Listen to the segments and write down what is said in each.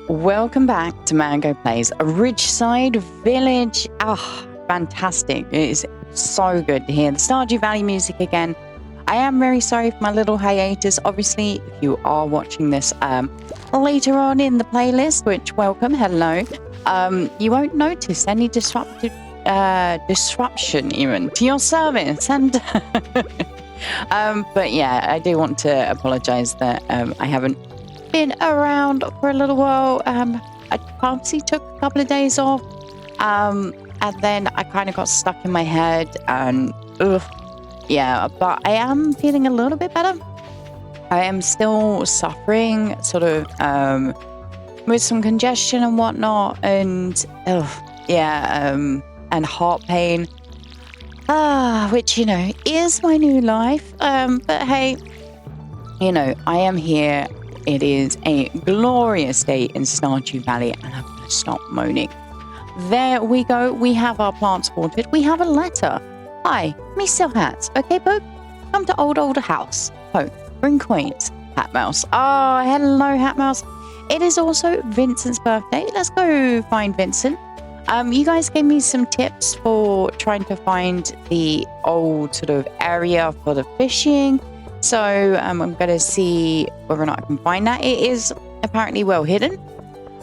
Welcome back to mangoplays, Ridgeside Village. Oh, fantastic. It is so good to hear the Stardew Valley music again. I am very sorry for my little hiatus. Obviously, if you are watching this later on in the playlist, which welcome, hello, you won't notice any disruption even to your service. And but yeah, I do want to apologize that I haven't been around for a little while. I obviously took a couple of days off, and then I kind of got stuck in my head, and yeah, but I am feeling a little bit better. I am still suffering sort of with some congestion and whatnot, and and heart pain, which, you know, is my new life. But hey, you know, I am here. It is a glorious day in Stardew Valley, and I'm going to stop moaning. There we go. We have our plants watered. We have a letter. Hi, me sell hats. Okay, Poke? Come to older house. Poke, bring coins. Hat Mouse. Oh, hello, Hat Mouse. It is also Vincent's birthday. Let's go find Vincent. You guys gave me some tips for trying to find the old sort of area for the fishing. So I'm going to see whether or not I can find that. It is apparently well hidden,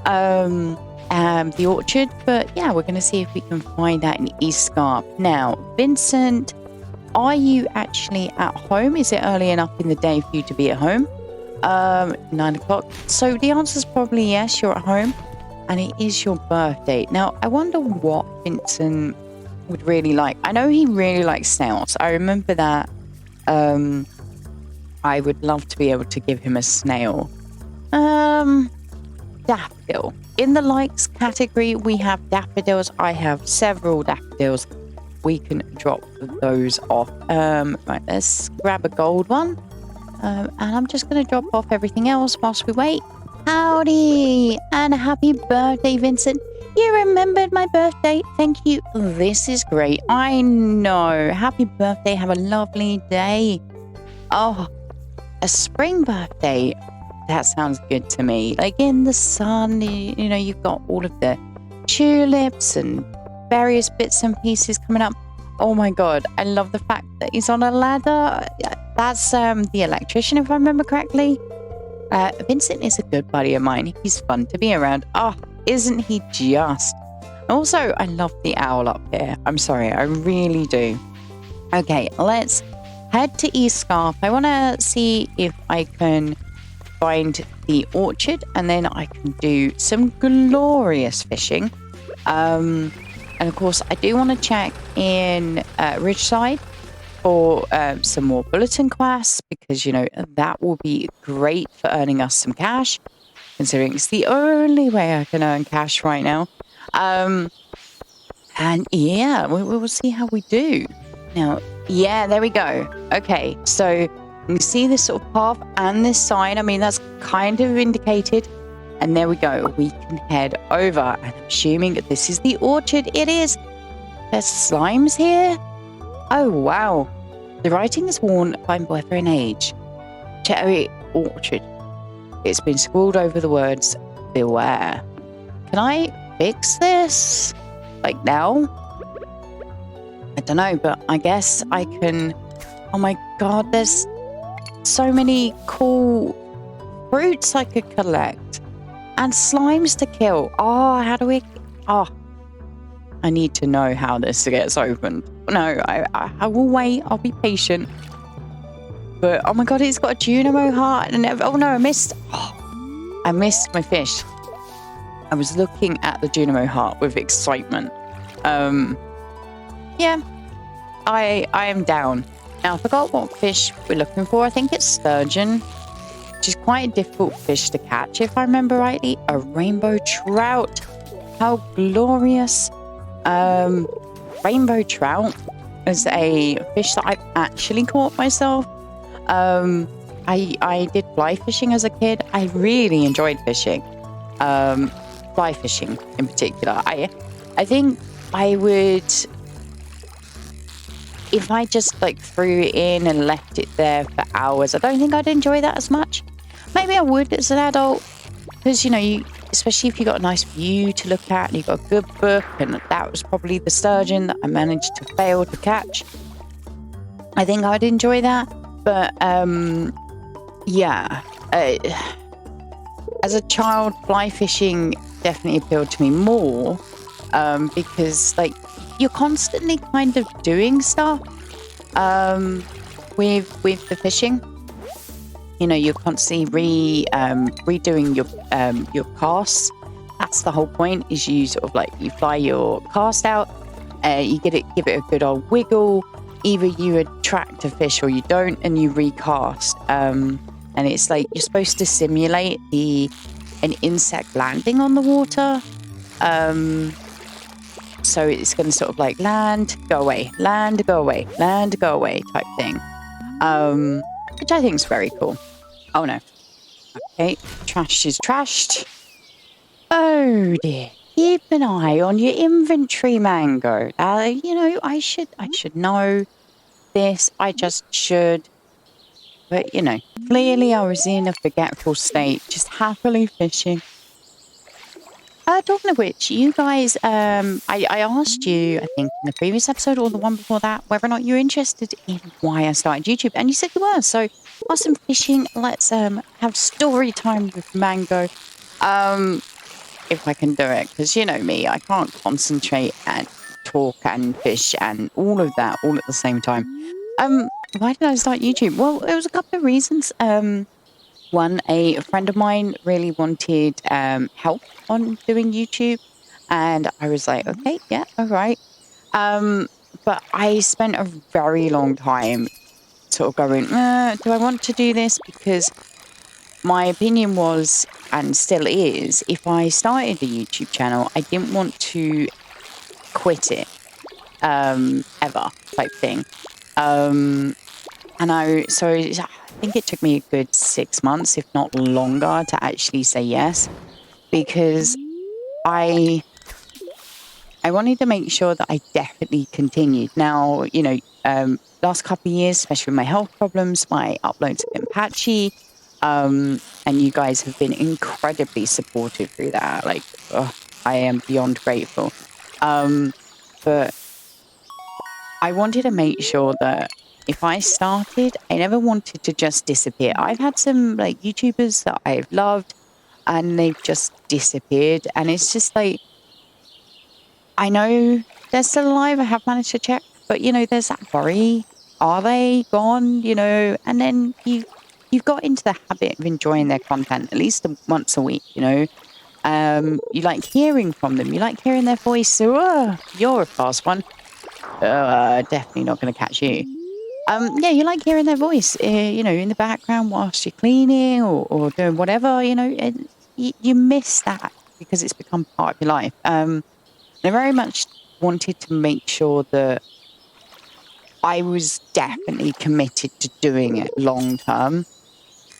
the orchard. But yeah, we're going to see if we can find that in East Scarp. Now, Vincent, are you actually at home? Is it early enough in the day for you to be at home? 9 o'clock. So the answer is probably yes, you're at home. And it is your birthday. Now, I wonder what Vincent would really like. I know he really likes snails. I remember that. I would love to be able to give him a snail. Daffodil. In the likes category, we have daffodils. I have several daffodils. We can drop those off. Right, let's grab a gold one. And I'm just going to drop off everything else whilst we wait. Howdy! And happy birthday, Vincent. You remembered my birthday. Thank you. This is great. I know. Happy birthday. Have a lovely day. Oh, a spring birthday. That sounds good to me. Like in the sun, you know, you've got all of the tulips and various bits and pieces coming up. Oh my God. I love the fact that he's on a ladder. That's the electrician, if I remember correctly. Vincent is a good buddy of mine. He's fun to be around. Oh, isn't he just? Also, I love the owl up here. I'm sorry, I really do. Okay, let's head to East Scarp. I want to see if I can find the orchard, and then I can do some glorious fishing. And of course, I do want to check in Ridgeside for some more bulletin quests, because, you know, that will be great for earning us some cash, considering it's the only way I can earn cash right now. And yeah, we'll see how we do. Now, yeah, there we go. Okay, so you see this sort of path and this sign. I mean, that's kind of indicated. And there we go. We can head over. And I'm assuming that this is the orchard. It is. There's slimes here. Oh, wow. The writing is worn by weather and age. Cherry orchard. It's been scrawled over the words, beware. Can I fix this? Like now? I don't know, but I guess I can. Oh my God, there's so many cool fruits I could collect. And slimes to kill. Oh, how do we... Oh, I need to know how this gets opened. No, I will wait. I'll be patient. But, oh my God, it's got a Junimo heart. And oh no, I missed my fish. I was looking at the Junimo heart with excitement. Yeah, I am down. Now, I forgot what fish we're looking for. I think it's sturgeon, which is quite a difficult fish to catch, if I remember rightly. A rainbow trout. How glorious. Rainbow trout is a fish that I've actually caught myself. I did fly fishing as a kid. I really enjoyed fishing. Fly fishing in particular. I think I would, if I just like threw it in and left it there for hours, I don't think I'd enjoy that as much. Maybe I would as an adult, because, you know, especially if you got a nice view to look at and you got a good book, and that was probably the sturgeon that I managed to fail to catch. I think I'd enjoy that. But yeah, as a child, fly fishing definitely appealed to me more, because like you're constantly kind of doing stuff with the fishing. You know, you're constantly redoing your casts. That's the whole point. Is you sort of like you fly your cast out, you give it a good old wiggle. Either you attract a fish or you don't, and you recast. And it's like you're supposed to simulate an insect landing on the water. So it's going to sort of like land, go away, land, go away, land, go away type thing. Which I think is very cool. Oh no. Okay, trash is trashed. Oh dear. Keep an eye on your inventory, Mango. You know, I should know this. I just should. But, you know, clearly I was in a forgetful state, just happily fishing. Talking of which, you guys, I asked you, I think, in the previous episode or the one before that, whether or not you're interested in why I started YouTube. And you said you were. So, awesome fishing. Let's have story time with Mango. If I can do it. Because you know me, I can't concentrate and talk and fish and all of that all at the same time. Why did I start YouTube? Well, there was a couple of reasons. One, a friend of mine really wanted help on doing YouTube, and I was like, okay, yeah, all right. But I spent a very long time sort of going, do I want to do this? Because my opinion was, and still is, if I started a YouTube channel, I didn't want to quit it ever type thing. And I think it took me a good 6 months, if not longer, to actually say yes, because I wanted to make sure that I definitely continued. Now, you know, last couple of years, especially with my health problems, my uploads have been patchy, and you guys have been incredibly supportive through that. Like, I am beyond grateful. But I wanted to make sure that if I started, I never wanted to just disappear. I've had some like YouTubers that I've loved and they've just disappeared. And it's just like, I know they're still alive. I have managed to check, but you know, there's that worry. Are they gone? You know, and then you've got into the habit of enjoying their content at least once a week, you know. You like hearing from them. You like hearing their voice. So, you're a fast one. Definitely not going to catch you. Yeah, you like hearing their voice, you know, in the background whilst you're cleaning or doing whatever, you know, and you miss that because it's become part of your life. I very much wanted to make sure that I was definitely committed to doing it long term.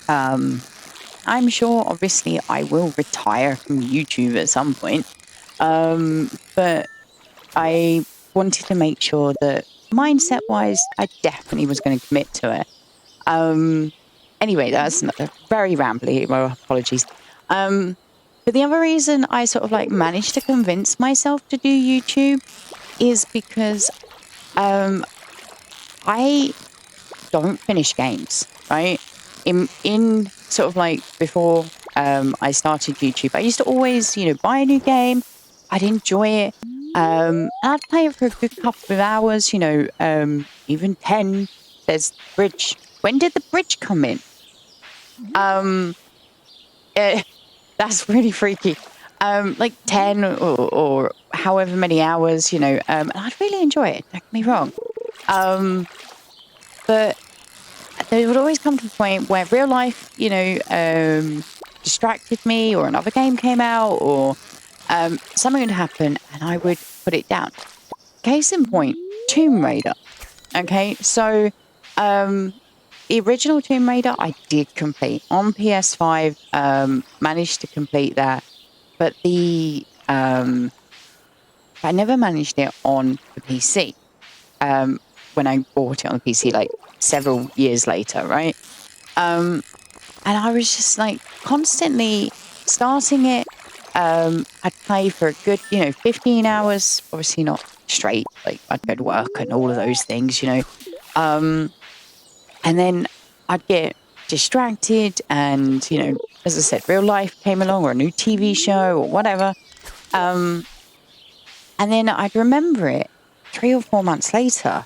I'm sure, obviously, I will retire from YouTube at some point, but I wanted to make sure that mindset wise, I definitely was going to commit to it. Anyway, that's very rambly. Well, apologies. But the other reason I sort of like managed to convince myself to do YouTube is because I don't finish games, right? In sort of like before I started YouTube, I used to always, you know, buy a new game. I'd enjoy it. I'd play it for a good couple of hours, you know, even 10. There's bridge. When did the bridge come in? That's really freaky. Like 10 or however many hours, you know, and I'd really enjoy it, don't get me wrong. But there would always come to a point where real life, you know, distracted me, or another game came out, or something would happen and I would put it down. Case in point, Tomb Raider. Okay, so the original Tomb Raider I did complete on PS5, managed to complete that, but I never managed it on the PC when I bought it on the PC like several years later, right? And I was just like constantly starting it, I'd play for a good, 15 hours, obviously not straight, like I'd go to work and all of those things, and then I'd get distracted and, as I said, real life came along or a new TV show or whatever. And then I'd remember it 3 or 4 months later.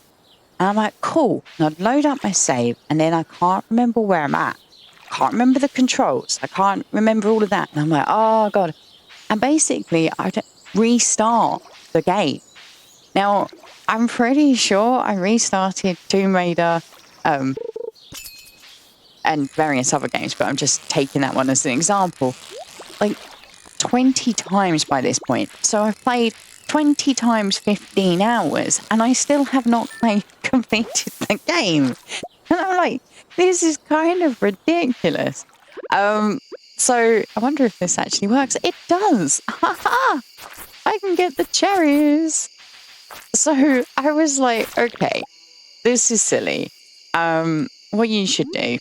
And I'm like, cool. And I'd load up my save and then I can't remember where I'm at. Can't remember the controls. I can't remember all of that. And I'm like, oh God. And basically I'd restart the game. Now, I'm pretty sure I restarted Tomb Raider, and various other games, but I'm just taking that one as an example, like 20 times by this point. So I've played 20 times 15 hours and I still have not completed the game. And I'm like, this is kind of ridiculous. So I wonder if this actually works. It does. I can get the cherries. So I was like, okay, this is silly. What you should do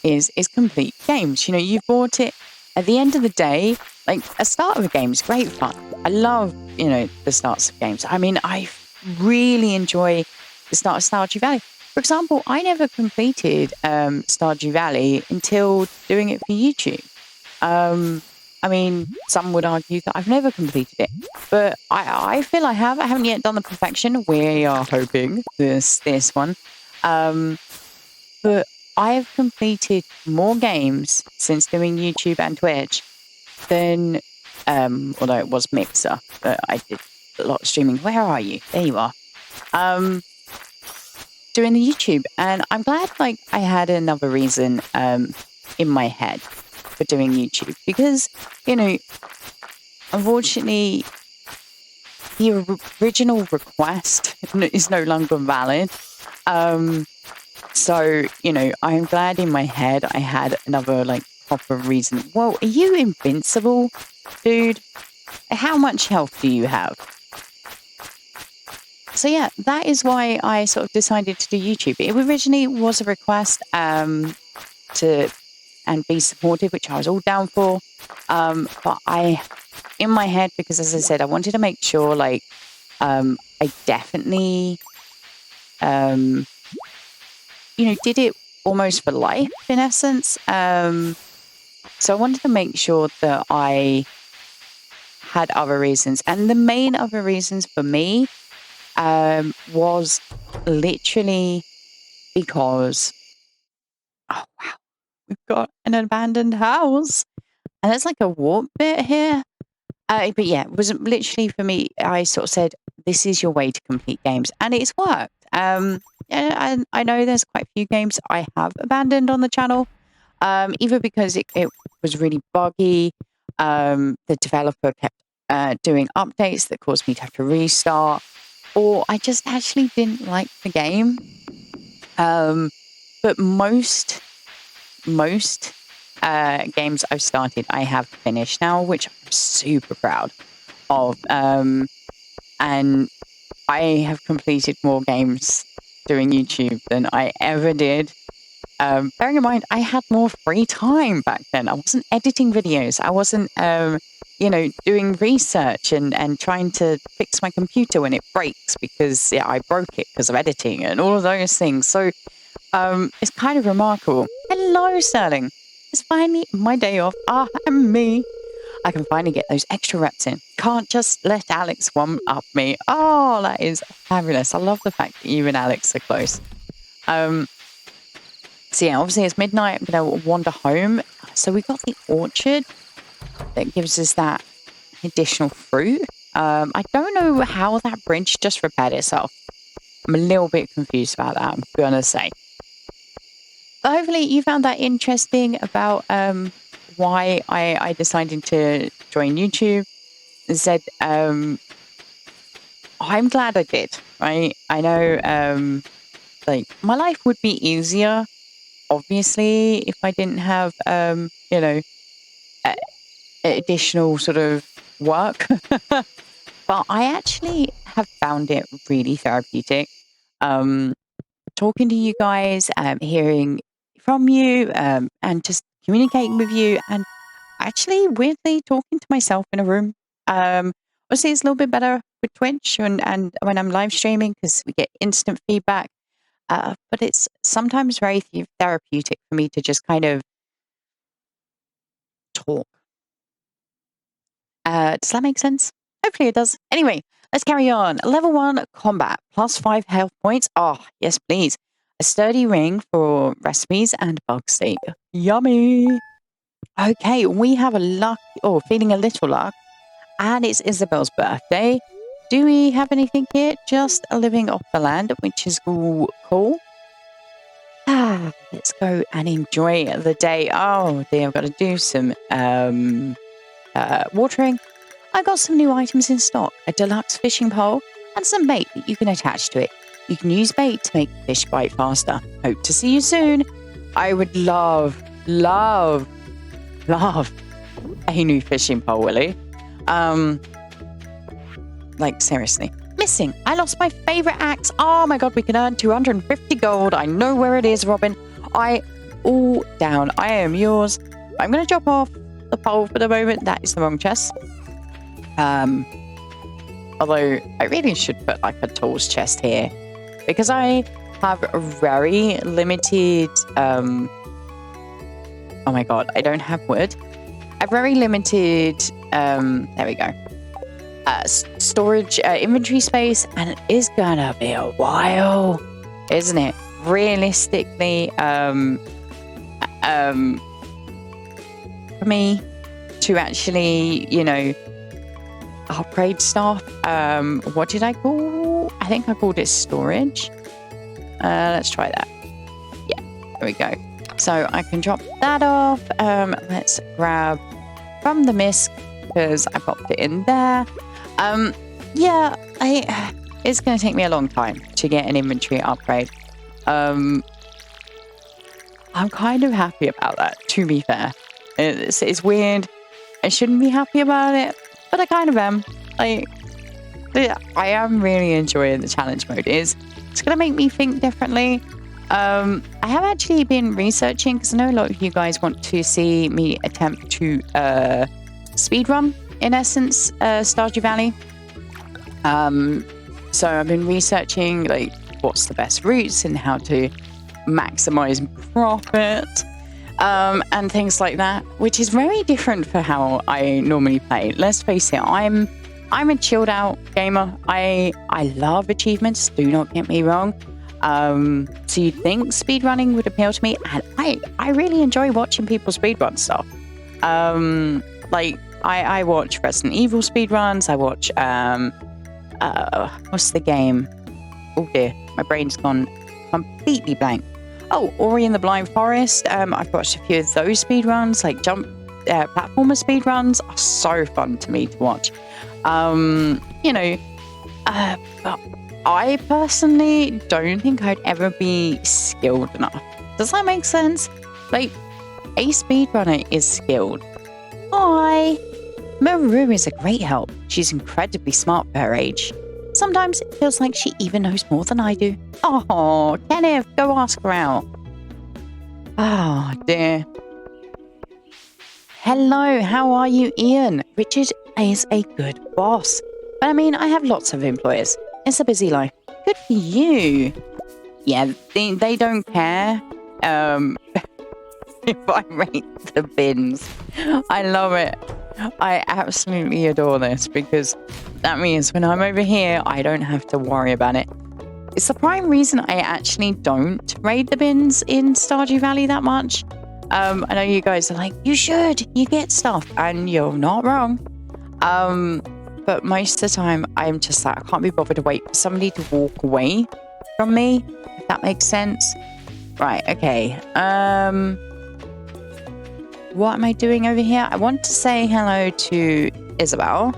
is complete games. You've bought it. At the end of the day, like a start of a game is great fun. I love, the starts of games. I mean, I really enjoy the start of Stardew Valley. For example, I never completed Stardew Valley until doing it for YouTube. I mean, some would argue that I've never completed it, but I feel I have. I haven't yet done the perfection. We are hoping this one. But I've completed more games since doing YouTube and Twitch than, although it was Mixer, but I did a lot of streaming. Where are you? There you are. Doing the YouTube. And I'm glad, like, I had another reason in my head for doing YouTube because, unfortunately, the original request is no longer valid. So, I'm glad in my head I had another, like, proper reason. Well, are you invincible, dude? How much health do you have? So, yeah, that is why I sort of decided to do YouTube. It originally was a request to and be supportive, which I was all down for. But in my head, because as I said, I wanted to make sure, like, I definitely, did it almost for life, in essence. So I wanted to make sure that I had other reasons. And the main other reasons for me was literally because, oh, wow, we've got an abandoned house. And there's like a warp bit here. But yeah, it was literally for me, I sort of said, this is your way to complete games. And it's worked. Yeah, I know there's quite a few games I have abandoned on the channel, either because it was really buggy, the developer kept doing updates that caused me to have to restart, or I just actually didn't like the game. But most games I've started, I have finished now, which I'm super proud of. And I have completed more games doing YouTube than I ever did. Bearing in mind, I had more free time back then. I wasn't editing videos. I wasn't, doing research and trying to fix my computer when it breaks because I broke it because of editing and all of those things. So it's kind of remarkable. Hello, Sterling. It's finally my day off. And me. I can finally get those extra reps in. Can't just let Alex one up me. Oh, that is fabulous. I love the fact that you and Alex are close. So yeah, obviously it's midnight. I'm going to wander home. So we got the orchard that gives us that additional fruit. I don't know how that bridge just repaired itself. I'm a little bit confused about that, I'm going to say. But hopefully you found that interesting about why I decided to join YouTube. And said, I'm glad I did, right? I know, like, my life would be easier, obviously, if I didn't have, additional sort of work. But I actually have found it really therapeutic. Talking to you guys, hearing from you, and just communicating with you. And actually weirdly talking to myself in a room. Obviously, it's a little bit better with Twitch and when I'm live streaming because we get instant feedback. But it's sometimes very therapeutic for me to just kind of talk. Does that make sense? Hopefully it does. Anyway, let's carry on. Level 1 combat, +5 health points. Oh, yes, please. A sturdy ring for recipes and bug steak. Yummy. Okay, we have feeling a little luck. And it's Isabel's birthday. Do we have anything here? Just living off the land, which is cool. Let's go and enjoy the day. Oh dear, I've got to do some watering. I got some new items in stock, a deluxe fishing pole and some bait that you can attach to it. You can use bait to make fish bite faster. Hope to see you soon. I would love a new fishing pole, Willie. Like seriously. Missing. I lost my favorite axe. Oh my god, we can earn 250 gold. I know where it is, Robin. All down. I am yours. I'm going to drop off the pole for the moment. That is the wrong chest. Although I really should put like a tools chest here because I have a very limited. Oh my god, I don't have wood. A very limited. There we go. Storage inventory space, and it is gonna be a while, isn't it? Realistically, for me to actually, upgrade stuff. What did I call? I think I called it storage. Let's try that. Yeah, there we go. So I can drop that off. Let's grab from the misc because I popped it in there. It's going to take me a long time to get an inventory upgrade. I'm kind of happy about that, to be fair. It's weird. I shouldn't be happy about it, but I kind of am. I am really enjoying the challenge mode. It's going to make me think differently. I have actually been researching because I know a lot of you guys want to see me attempt to speedrun, in essence, Stardew Valley. So I've been researching like what's the best routes and how to maximize profit, and things like that, which is very different for how I normally play. Let's face it, I'm a chilled out gamer. I love achievements, do not get me wrong. So you'd think speedrunning would appeal to me, and I really enjoy watching people speedrun stuff. I watch Resident Evil speedruns. I watch what's the game? Oh dear, my brain's gone completely blank. Oh, Ori and the Blind Forest. I've watched a few of those speedruns, like platformer speedruns are so fun to me to watch. But I personally don't think I'd ever be skilled enough. Does that make sense? Like, a speedrunner is skilled. Hi! Maru is a great help. She's incredibly smart for her age. Sometimes it feels like she even knows more than I do. Oh, Kenneth, go ask her out. Oh, dear. Hello, how are you, Ian? Richard is a good boss. But I mean, I have lots of employers. It's a busy life. Good for you. Yeah, they don't care if I rate the bins. I love it. I absolutely adore this because that means when I'm over here, I don't have to worry about it. It's the prime reason I actually don't raid the bins in Stardew Valley that much. I know you guys are like, you should, you get stuff, and you're not wrong. But most of the time, I'm just like, I can't be bothered to wait for somebody to walk away from me, if that makes sense. Right, okay. What am I doing over here? I want to say hello to Isabel.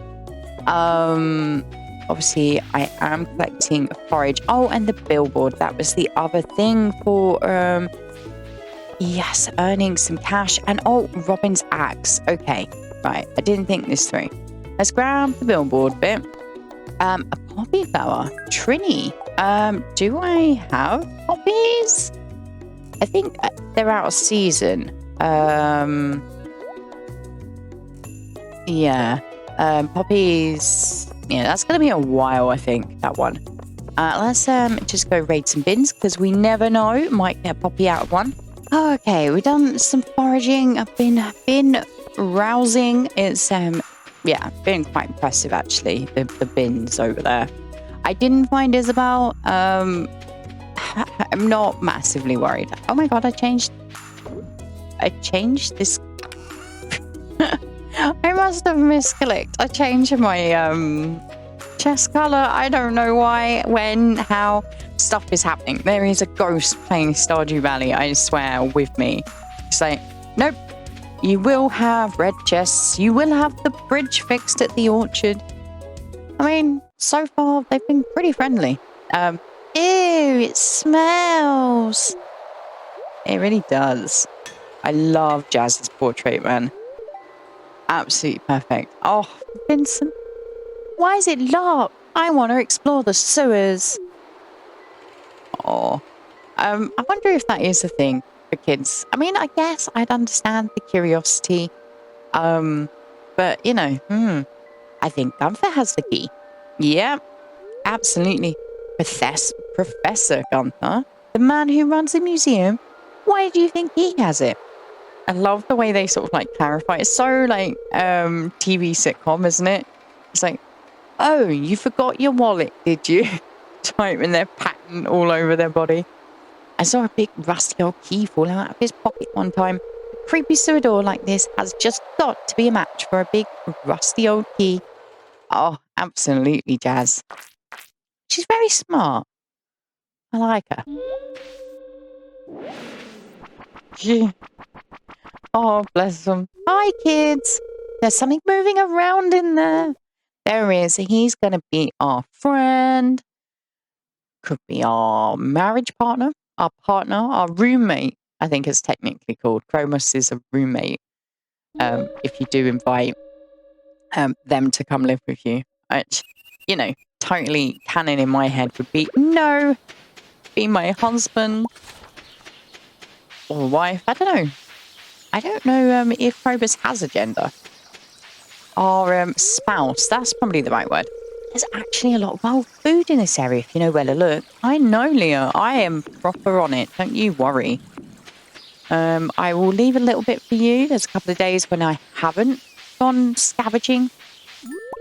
Obviously, I am collecting forage. Oh, and the billboard. That was the other thing for, yes, earning some cash. And, oh, Robin's axe. Okay, right. I didn't think this through. Let's grab the billboard bit. A poppy flower. Trini. Do I have poppies? I think they're out of season. Yeah. Poppies. Yeah, that's going to be a while, I think, that one. Let's just go raid some bins because we never know. Might get a poppy out of one. Okay, we've done some foraging. I've been rousing. It's yeah, been quite impressive actually. The bins over there. I didn't find Isabel. I'm not massively worried. Oh my god, I changed this. I must have misclicked. I changed my chest color. I don't know why, when, how. Stuff is happening. There is a ghost playing Stardew Valley, I swear, with me. It's like, nope. You will have red chests. You will have the bridge fixed at the orchard. I mean, so far they've been pretty friendly. Ew, it smells. It really does. I love Jazz's portrait, man. Absolutely perfect. Oh, Vincent. Why is it locked? I want to explore the sewers. Oh, I wonder if that is a thing for kids. I mean, I guess I'd understand the curiosity. But, you know, I think Gunther has the key. Yeah, absolutely. Professor Gunther, the man who runs the museum. Why do you think he has it? I love the way they sort of like clarify. It's so like TV sitcom, isn't it? It's like, oh, you forgot your wallet, did you? Type in their pattern all over their body. I saw a big rusty old key fall out of his pocket one time. A creepy sewer door like this has just got to be a match for a big rusty old key. Oh, absolutely, Jazz. She's very smart. I like her. Yeah. Oh, bless them. Hi, kids. There's something moving around in there. There is. He's going to be our friend. Could be our marriage partner, our roommate, I think it's technically called. Chromus is a roommate. If you do invite them to come live with you. Which, you know, totally canon in my head would be, no, be my husband or wife. I don't know. I don't know if Chromus has a gender. Our spouse, that's probably the right word. There's actually a lot of wild food in this area if you know where to look. I know, Leah. I am proper on it. Don't you worry. I will leave a little bit for you. There's a couple of days when I haven't gone scavenging.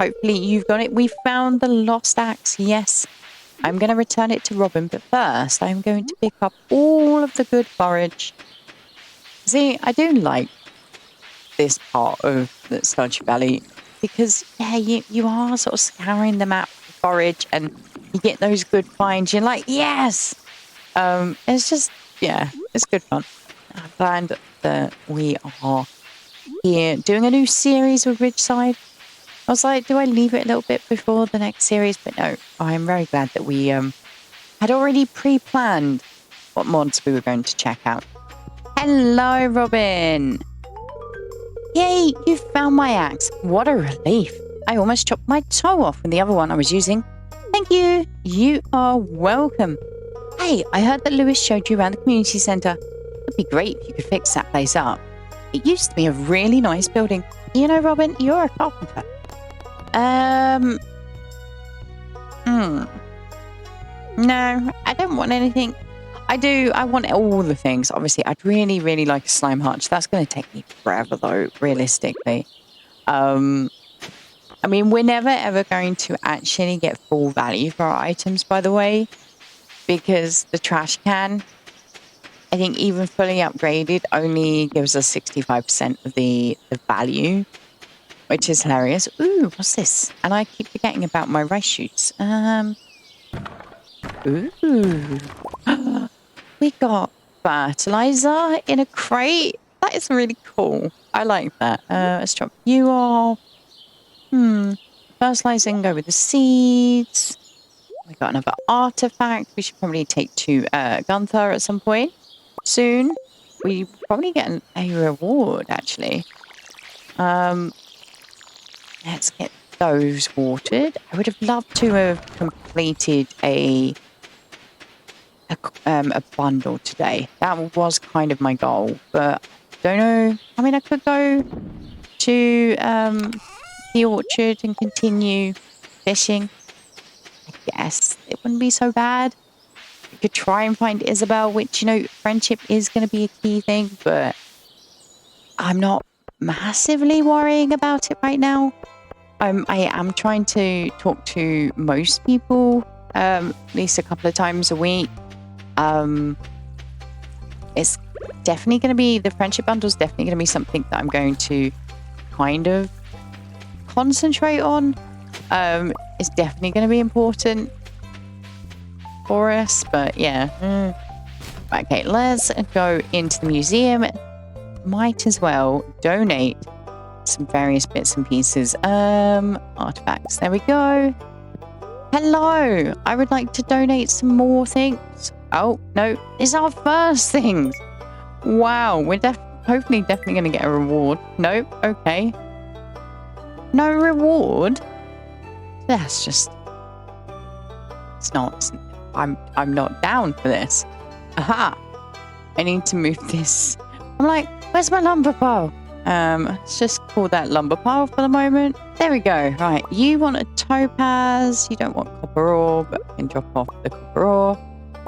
Hopefully you've got it. We found the lost axe. Yes. I'm going to return it to Robin. But first, I'm going to pick up all of the good forage. See, I do like this part of the Stardew Valley. Because, yeah, you are sort of scouring the map for forage and you get those good finds. You're like, yes! It's just, yeah, it's good fun. I'm glad that we are here doing a new series with Ridgeside. I was like, do I leave it a little bit before the next series? But no, I'm very glad that we had already pre-planned what mods we were going to check out. Hello, Robin! Yay, you found my axe. What a relief. I almost chopped my toe off with the other one I was using. Thank you. You are welcome. Hey, I heard that Lewis showed you around the community centre. It'd be great if you could fix that place up. It used to be a really nice building. You know, Robin, you're a carpenter. No, I don't want anything. I want all the things. Obviously, I'd really, really like a slime hutch. That's going to take me forever, though, realistically. I mean, we're never, ever going to actually get full value for our items, by the way, because the trash can, I think even fully upgraded, only gives us 65% of the value, which is hilarious. Ooh, what's this? And I keep forgetting about my rice shoots. Ooh. We got fertilizer in a crate. That is really cool. I like that. Let's drop you off. Fertilizing, go with the seeds. We got another artifact. We should probably take to Gunther at some point soon. We probably get a reward, actually. Let's get those watered. I would have loved to have completed a bundle today. That was kind of my goal, but don't know. I mean, I could go to the orchard and continue fishing. I guess it wouldn't be so bad. We could try and find Isabel, which, you know, friendship is going to be a key thing, but I'm not massively worrying about it right now. I am trying to talk to most people, at least a couple of times a week. It's definitely going to be, the friendship bundle is definitely going to be something that I'm going to kind of concentrate on. It's definitely going to be important for us, but yeah. Okay, let's go into the museum. Might as well donate some various bits and pieces. Artifacts, there we go. Hello, I would like to donate some more things. Oh, no, it's our first things. Wow, we're hopefully definitely going to get a reward. Nope, okay. No reward? That's just... It's not... I'm not down for this. Aha! I need to move this. I'm like, where's my lumber pile? Let's just call that lumber pile for the moment. There we go. Right, you want a topaz. You don't want copper ore, but we can drop off the copper ore.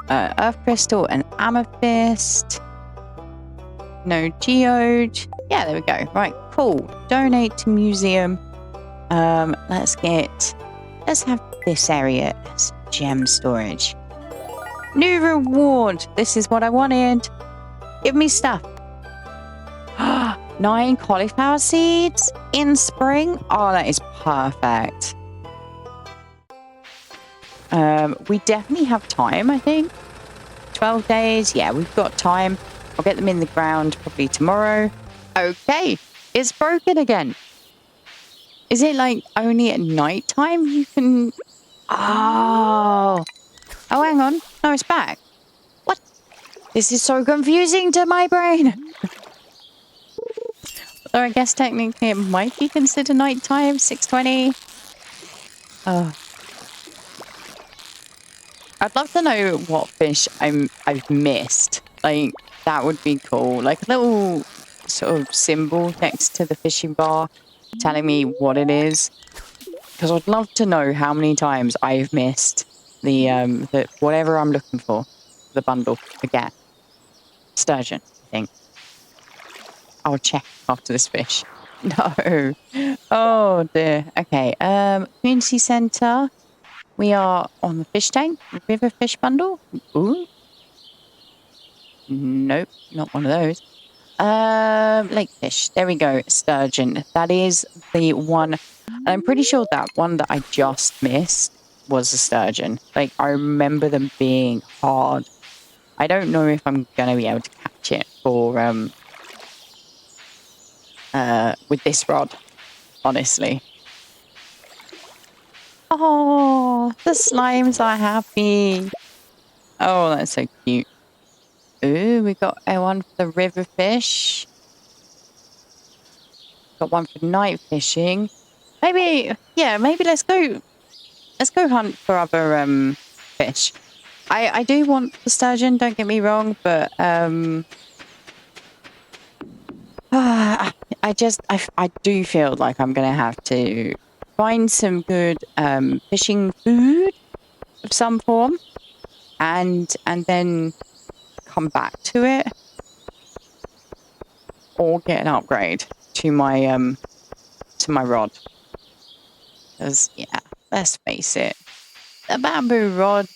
Earth crystal and amethyst. No geode. Yeah, there we go. Right, cool. Donate to museum. Let's have this area as gem storage. New reward. This is what I wanted. Give me stuff. 9 cauliflower seeds in spring. Oh, that is perfect. We definitely have time, I think. 12 days. Yeah, we've got time. I'll get them in the ground probably tomorrow. Okay, it's broken again. Is it like only at night time you can... Oh, hang on. No, it's back. What? This is so confusing to my brain. Although I guess technically it might be considered nighttime, 6:20. Oh. I'd love to know what fish I've missed. Like, that would be cool. Like a little sort of symbol next to the fishing bar telling me what it is. Because I'd love to know how many times I've missed the whatever I'm looking for. The bundle to get. Sturgeon, I think. I'll check after this fish. No. Oh dear. Okay. Community center. We are on the fish tank. River fish bundle. Ooh. Nope, not one of those. Lake fish. There we go. Sturgeon. That is the one. And I'm pretty sure that one that I just missed was a sturgeon. Like, I remember them being hard. I don't know if I'm gonna be able to catch it for with this rod, honestly. Oh, the slimes are happy. Oh, that's so cute. Ooh, we got one for the river fish. Got one for night fishing. Maybe, yeah, maybe let's go hunt for other fish. I do want the sturgeon, don't get me wrong, but I do feel like I'm gonna have to find some good fishing food of some form and then come back to it or get an upgrade to my rod. Because yeah, let's face it, the bamboo rod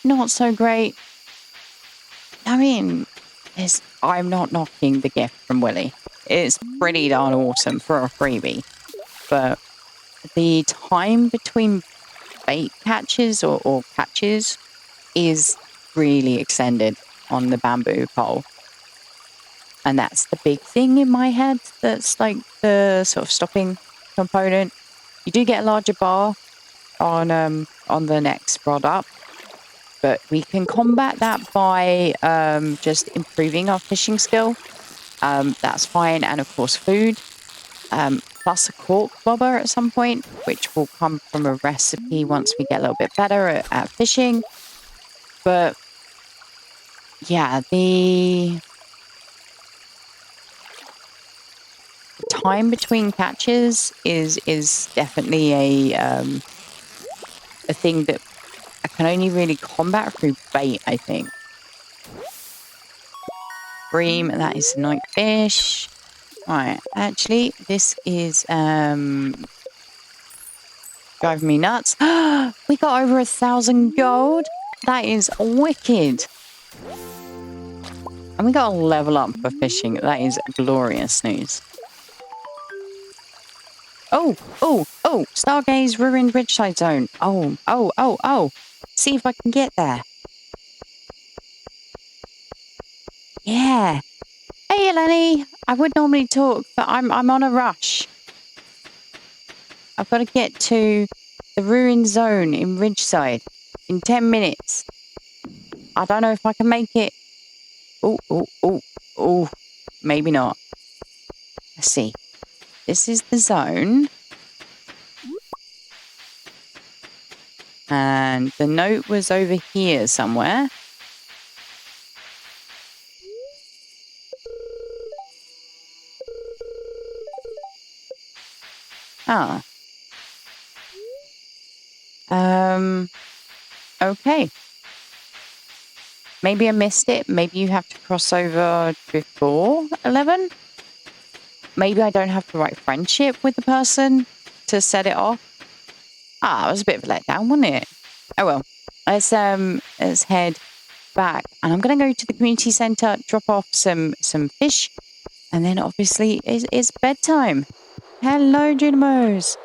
not so great. I mean, I'm not knocking the gift from Willy. It's pretty darn awesome for a freebie. But the time between bait catches or catches is really extended on the bamboo pole. And that's the big thing in my head that's like the sort of stopping component. You do get a larger bar on the next rod up, but we can combat that by just improving our fishing skill. That's fine, and of course food, plus a cork bobber at some point, which will come from a recipe once we get a little bit better at fishing. But yeah, the time between catches is definitely a thing that I can only really combat through bait, I think. Bream, that is a night fish. Right, actually, this is driving me nuts. We got over 1,000 gold. That is wicked. And we got a level up for fishing. That is glorious news. Oh, Stargaze ruined Ridgeside Zone. Oh. See if I can get there. Yeah. Hey, Lenny. I would normally talk, but I'm on a rush. I've got to get to the ruined zone in Ridgeside in 10 minutes. I don't know if I can make it. Oh. Maybe not. Let's see. This is the zone. And the note was over here somewhere. Ah. Okay. Maybe I missed it. Maybe you have to cross over before 11. Maybe I don't have the right friendship with the person to set it off. Ah, it was a bit of a letdown, wasn't it? Oh well. Let's head back. And I'm going to go to the community centre, drop off some fish. And then obviously it's bedtime. Hello, Junimos.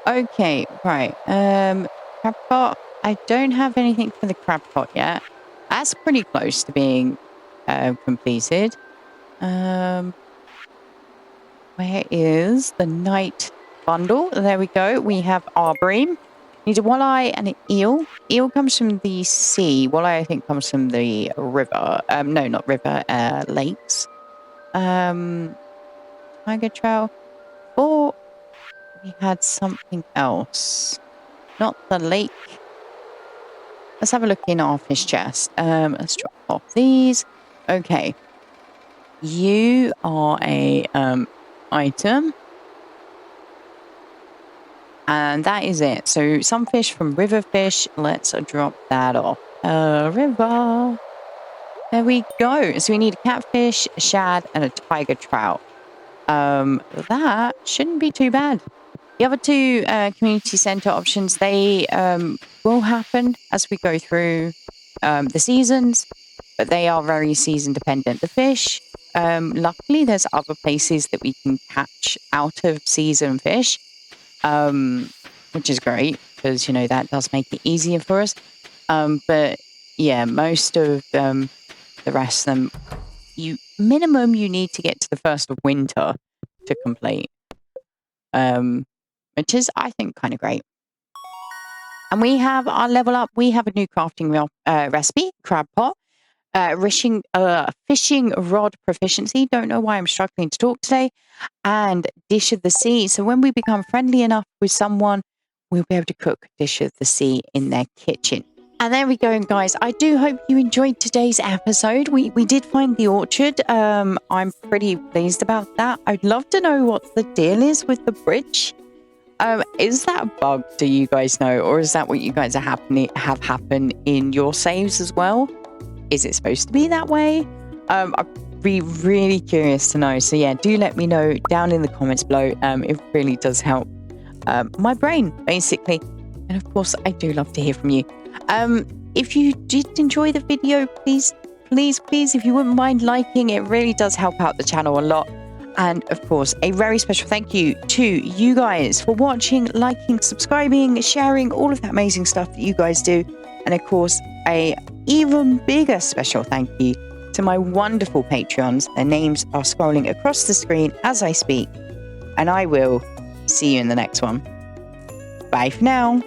Okay, right. Crab pot. I don't have anything for the crab pot yet. That's pretty close to being completed. Where is the night bundle? There we go. We have our bream. Need a walleye and an eel. Eel comes from the sea. Walleye, I think, comes from the river. No, not river. Lakes. Tiger trout. Or we had something else. Not the lake. Let's have a look in our fish chest. Let's drop off these. Okay. You are a item. And that is it. So some fish from river fish. Let's drop that off. River. There we go. So we need a catfish, a shad, and a tiger trout. That shouldn't be too bad. The other two community centre options, they will happen as we go through the seasons, but they are very season dependent. The fish, luckily, there's other places that we can catch out of season fish, which is great because, you know, that does make it easier for us. But yeah, most of the rest of them, you need to get to the 1st of winter to complete. Which is, I think, kind of great. And we have our level up. We have a new crafting recipe, crab pot, fishing rod proficiency. Don't know why I'm struggling to talk today. And dish of the sea. So when we become friendly enough with someone, we'll be able to cook dish of the sea in their kitchen. And there we go, guys. I do hope you enjoyed today's episode. We did find the orchard. I'm pretty pleased about that. I'd love to know what the deal is with the bridge. Is that a bug, do you guys know? Or is that what you guys have happen in your saves as well? Is it supposed to be that way? I'd be really curious to know. So yeah, do let me know down in the comments below. It really does help my brain, basically. And of course, I do love to hear from you. If you did enjoy the video, please, if you wouldn't mind liking, it really does help out the channel a lot. And of course, a very special thank you to you guys for watching, liking, subscribing, sharing, all of that amazing stuff that you guys do. And of course, a even bigger special thank you to my wonderful Patreons. Their names are scrolling across the screen as I speak. And I will see you in the next one. Bye for now.